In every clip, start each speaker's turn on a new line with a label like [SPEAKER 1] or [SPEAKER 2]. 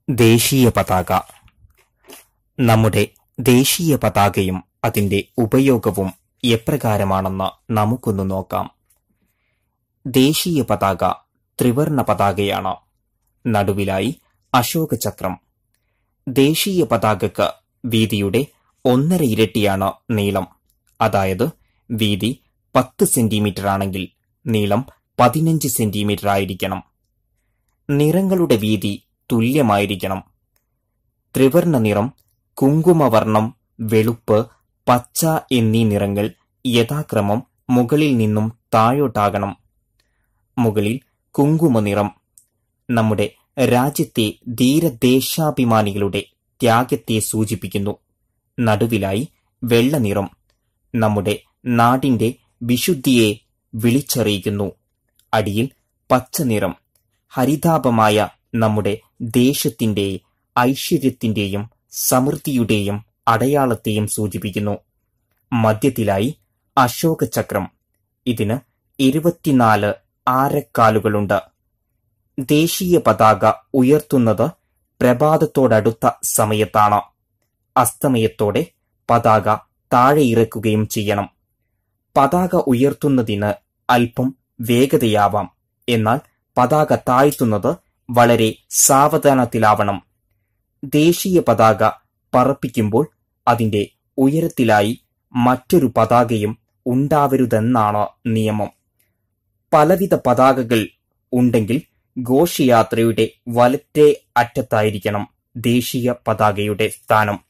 [SPEAKER 1] ദേശീയ പതാക. നമ്മുടെ ദേശീയ പതാകയും അതിന്റെ ഉപയോഗവും എപ്രകാരമാണെന്ന് നമുക്കൊന്ന് നോക്കാം. ദേശീയ പതാക ത്രിവർണ പതാകയാണ്. നടുവിലായി അശോകചക്രം. ദേശീയ പതാകയ്ക്ക് വീതിയുടെ 1.5 ഇരട്ടിയാണ് നീളം. അതായത് വീതി 10 സെന്റിമീറ്റർ ആണെങ്കിൽ നീളം 15 സെന്റിമീറ്റർ ആയിരിക്കണം. നിറങ്ങളുടെ വീതി തുല്യമായിരിക്കണം. ത്രിവർണ നിറം കുങ്കുമവർണം, വെളുപ്പ്, പച്ച എന്നീ നിറങ്ങൾ യഥാക്രമം മുകളിൽ നിന്നും താഴോട്ടാകണം. മുകളിൽ കുങ്കുമനിറം നമ്മുടെ രാജ്യത്തെ ധീരദേശാഭിമാനികളുടെ ത്യാഗത്തെ സൂചിപ്പിക്കുന്നു. നടുവിലായി വെള്ളനിറം നമ്മുടെ നാടിന്റെ വിശുദ്ധിയെ വിളിച്ചറിയിക്കുന്നു. അടിയിൽ പച്ചനിറം ഹരിതാപമായ നമ്മുടെ ദേശത്തിന്റെ ഐശ്വര്യത്തിന്റെയും സമൃദ്ധിയുടെയും അടയാളത്തെയും സൂചിപ്പിക്കുന്നു. മധ്യത്തിലായി അശോകചക്രം. ഇതിന് 24 ആരക്കാലുകളുണ്ട്. ദേശീയ പതാക ഉയർത്തുന്നത് പ്രഭാതത്തോടടുത്ത സമയത്താണ്. അസ്തമയത്തോടെ പതാക താഴെ ഇറക്കുകയും ചെയ്യണം. പതാക ഉയർത്തുന്നതിന് അല്പം വേഗതയാവാം. എന്നാൽ പതാക താഴ്ത്തുന്നത് വളരെ സാവധാനത്തിലാവണം. ദേശീയ പതാക പറപ്പിക്കുമ്പോൾ അതിന്റെ ഉയരത്തിലായി മറ്റൊരു പതാകയും ഉണ്ടാവരുതെന്നാണ് നിയമം. പലവിധ പതാകകൾ ഉണ്ടെങ്കിൽ ഘോഷയാത്രയുടെ വലത്തേ അറ്റത്തായിരിക്കണം ദേശീയ പതാകയുടെ സ്ഥാനം.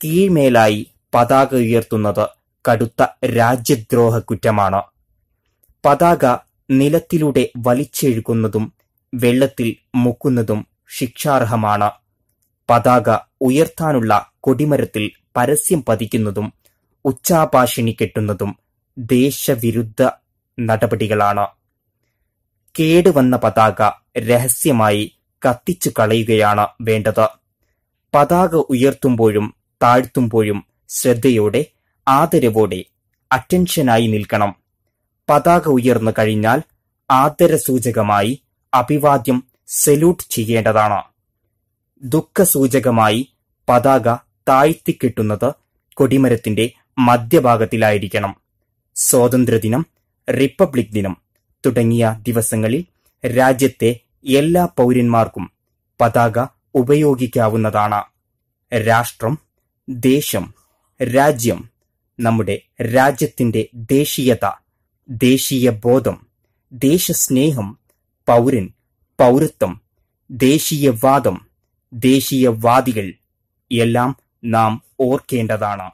[SPEAKER 1] കീഴ്മേലായി പതാക ഉയർത്തുന്നത് കടുത്ത രാജ്യദ്രോഹ കുറ്റമാണ്. പതാക നിലത്തിലൂടെ വലിച്ചെഴുക്കുന്നതും വെള്ളത്തിൽ മുക്കുന്നതും ശിക്ഷാർഹമാണ്. പതാക ഉയർത്താനുള്ള കൊടിമരത്തിൽ പരസ്യം പതിക്കുന്നതും ഉച്ചാഭാഷിണി കെട്ടുന്നതും ദേശവിരുദ്ധ നടപടികളാണ്. കേടുവന്ന പതാക രഹസ്യമായി കത്തിച്ചു കളയുകയാണ് വേണ്ടത്. പതാക ഉയർത്തുമ്പോഴും താഴ്ത്തുമ്പോഴും ശ്രദ്ധയോടെ ആദരവോടെ അറ്റൻഷനായി നിൽക്കണം. പതാക ഉയർന്നു കഴിഞ്ഞാൽ ആദരസൂചകമായി അഭിവാദ്യം സല്യൂട്ട് ചെയ്യേണ്ടതാണ്. ദുഃഖസൂചകമായി പതാക താഴ്ത്തിക്കെട്ടുന്നത് കൊടിമരത്തിന്റെ മധ്യഭാഗത്തിലായിരിക്കണം. സ്വാതന്ത്ര്യദിനം, റിപ്പബ്ലിക് ദിനം തുടങ്ങിയ ദിവസങ്ങളിൽ രാജ്യത്തെ എല്ലാ പൗരന്മാർക്കും പതാക ഉപയോഗിക്കാവുന്നതാണ്. രാഷ്ട്രം, ദേശം, രാജ്യം, നമ്മുടെ രാജ്യത്തിന്റെ ദേശീയത, ദേശീയ ബോധം, ദേശസ്നേഹം, പൗരൻ, പൗരത്വം, ദേശീയവാദം, ദേശീയവാദികൾ എല്ലാം നാം ഓർക്കേണ്ടതാണ്.